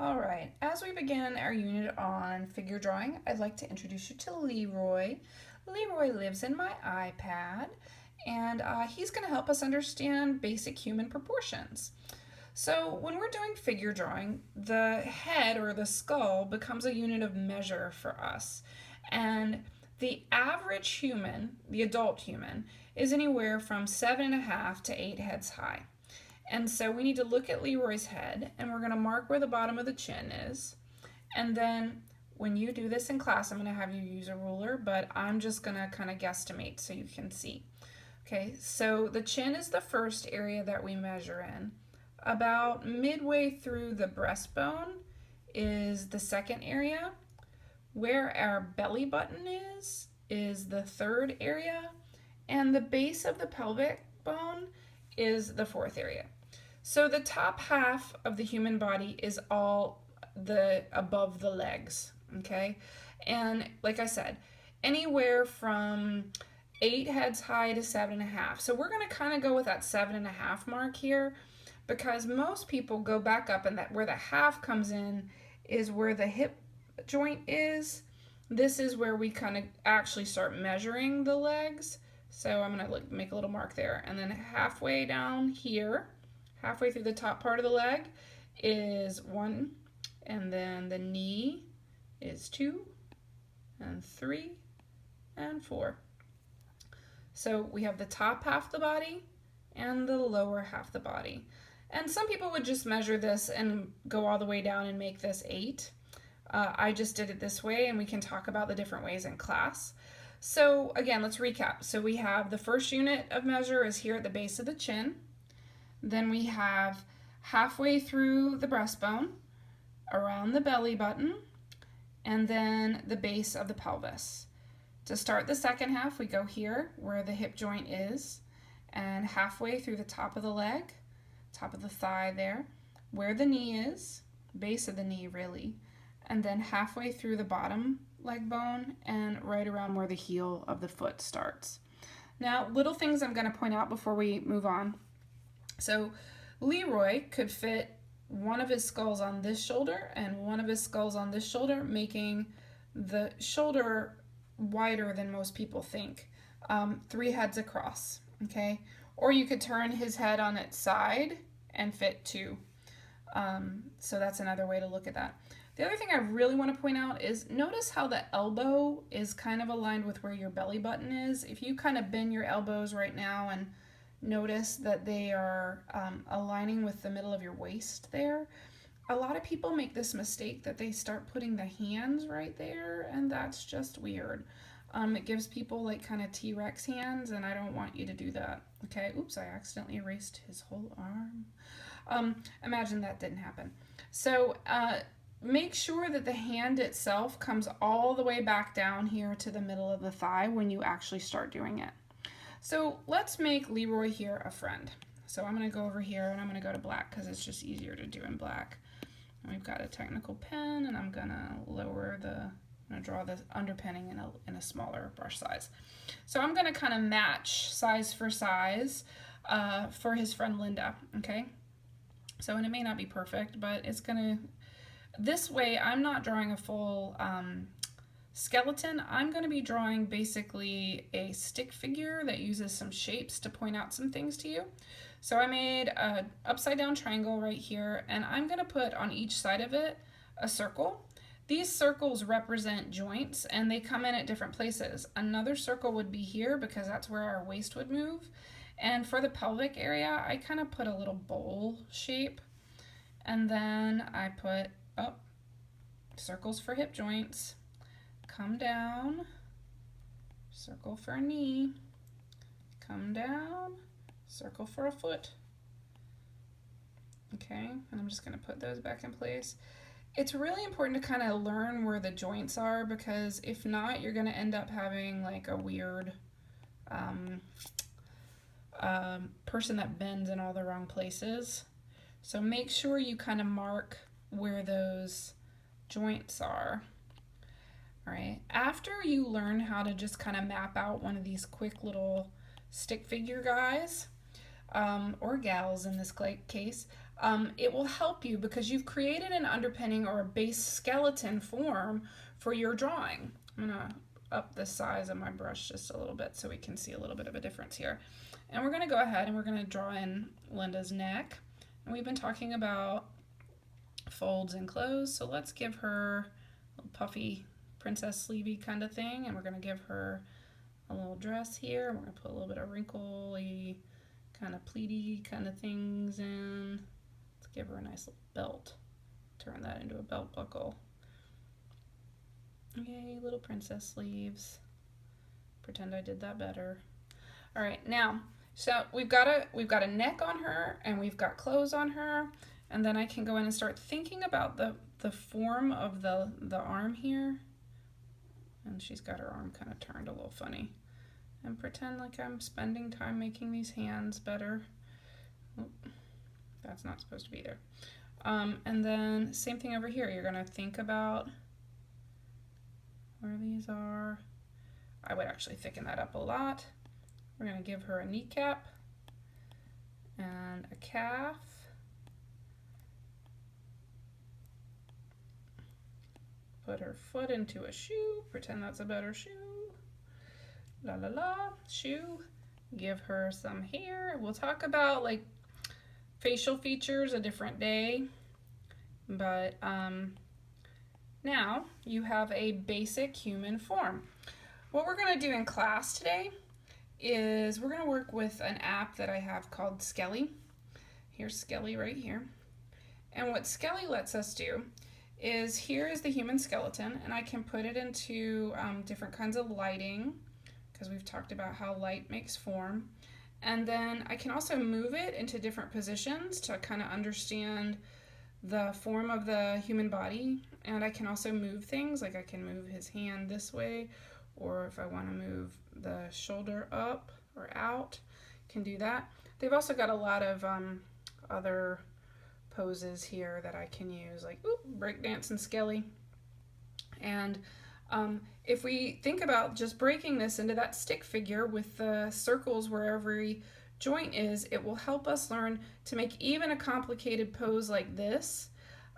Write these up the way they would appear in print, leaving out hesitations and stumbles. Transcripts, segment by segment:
All right, as we begin our unit on figure drawing, I'd like to introduce you to Leroy. Leroy lives in my iPad, and he's going to help us understand basic human proportions. So when we're doing figure drawing, the head or the skull becomes a unit of measure for us. And the average human, the adult human, is anywhere from 7.5 to 8 heads high. And so we need to look at Leroy's head, and we're going to mark where the bottom of the chin is. And then when you do this in class, I'm going to have you use a ruler, but I'm just going to kind of guesstimate so you can see. Okay, so the chin is the first area that we measure in. About midway through the breastbone is the second area. Where our belly button is the third area. And the base of the pelvic bone is the fourth area. So the top half of the human body is all the above the legs, okay? And like I said, anywhere from 8 heads high to 7.5. So we're going to kind of go with that 7.5 mark here because most people go back up, and that where the half comes in is where the hip joint is. This is where we kind of actually start measuring the legs. So I'm going to make a little mark there. And then halfway down here, halfway through the top part of the leg is 1. And then the knee is 2 and 3 and 4. So we have the top half of the body and the lower half of the body. And some people would just measure this and go all the way down and make this 8. I just did it this way, and we can talk about the different ways in class. So again, let's recap. So we have the first unit of measure is here at the base of the chin. Then we have halfway through the breastbone, around the belly button, and then the base of the pelvis. To start the second half, we go here where the hip joint is, and halfway through the top of the leg, top of the thigh there, where the knee is, base of the knee really, and then halfway through the bottom leg bone and right around where the heel of the foot starts. Now, little things I'm going to point out before we move on. So Leroy could fit one of his skulls on this shoulder and one of his skulls on this shoulder, making the shoulder wider than most people think. 3 heads across, okay? Or you could turn his head on its side and fit 2. So that's another way to look at that. The other thing I really want to point out is notice how the elbow is kind of aligned with where your belly button is. If you kind of bend your elbows right now and notice that they are aligning with the middle of your waist there, a lot of people make this mistake that they start putting the hands right there, and that's just weird. It gives people like kind of T-Rex hands, and I don't want you to do that. Okay, oops, I accidentally erased his whole arm. Imagine that didn't happen. So make sure that the hand itself comes all the way back down here to the middle of the thigh when you actually start doing it. So let's make Leroy here a friend. So I'm going to go over here and I'm going to go to black because it's just easier to do in black. And we've got a technical pen, and I'm going to lower I'm going to draw the underpinning in a smaller brush size. So I'm going to kind of match size for size for his friend Linda, okay? So, and it may not be perfect, but it's going to, this way I'm not drawing a full skeleton. I'm going to be drawing basically a stick figure that uses some shapes to point out some things to you. So I made an upside down triangle right here, and I'm going to put on each side of it a circle. These circles represent joints, and they come in at different places. Another circle would be here because that's where our waist would move. And for the pelvic area, I kind of put a little bowl shape, and then I put circles for hip joints, come down, circle for a knee, come down, circle for a foot. Okay, and I'm just going to put those back in place. It's really important to kind of learn where the joints are, because if not, you're going to end up having like a weird person that bends in all the wrong places. So make sure you kind of mark where those joints are. All right, after you learn how to just kind of map out one of these quick little stick figure guys, or gals in this case, it will help you because you've created an underpinning or a base skeleton form for your drawing. I'm gonna up the size of my brush just a little bit so we can see a little bit of a difference here. And we're gonna go ahead and we're gonna draw in Linda's neck. And we've been talking about folds and clothes, so let's give her a puffy princess sleevey kind of thing, and we're gonna give her a little dress here. We're gonna put a little bit of wrinkly, kind of pleaty kind of things in. Let's give her a nice little belt. Turn that into a belt buckle. Yay, little princess sleeves. Pretend I did that better. All right, now, so we've got a neck on her and we've got clothes on her, and then I can go in and start thinking about the form of the arm here. And she's got her arm kind of turned a little funny. And pretend like I'm spending time making these hands better. Oop, that's not supposed to be there. And then same thing over here. You're gonna think about where these are. I would actually thicken that up a lot. We're gonna give her a kneecap and a calf. Put her foot into a shoe. Pretend that's a better shoe. La la la, shoe. Give her some hair. We'll talk about like facial features a different day, but now you have a basic human form. What we're going to do in class today is we're going to work with an app that I have called Skelly. Here's Skelly right here. And what Skelly lets us do is here is the human skeleton, and I can put it into different kinds of lighting, because we've talked about how light makes form. And then I can also move it into different positions to kind of understand the form of the human body. And I can also move things, like I can move his hand this way, or if I want to move the shoulder up or out, can do that. They've also got a lot of other poses here that I can use, like breakdance and Skelly. And if we think about just breaking this into that stick figure with the circles where every joint is, it will help us learn to make even a complicated pose like this.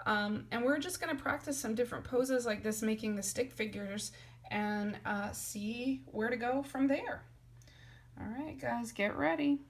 And we're just going to practice some different poses like this, making the stick figures, and see where to go from there. All right, guys, get ready.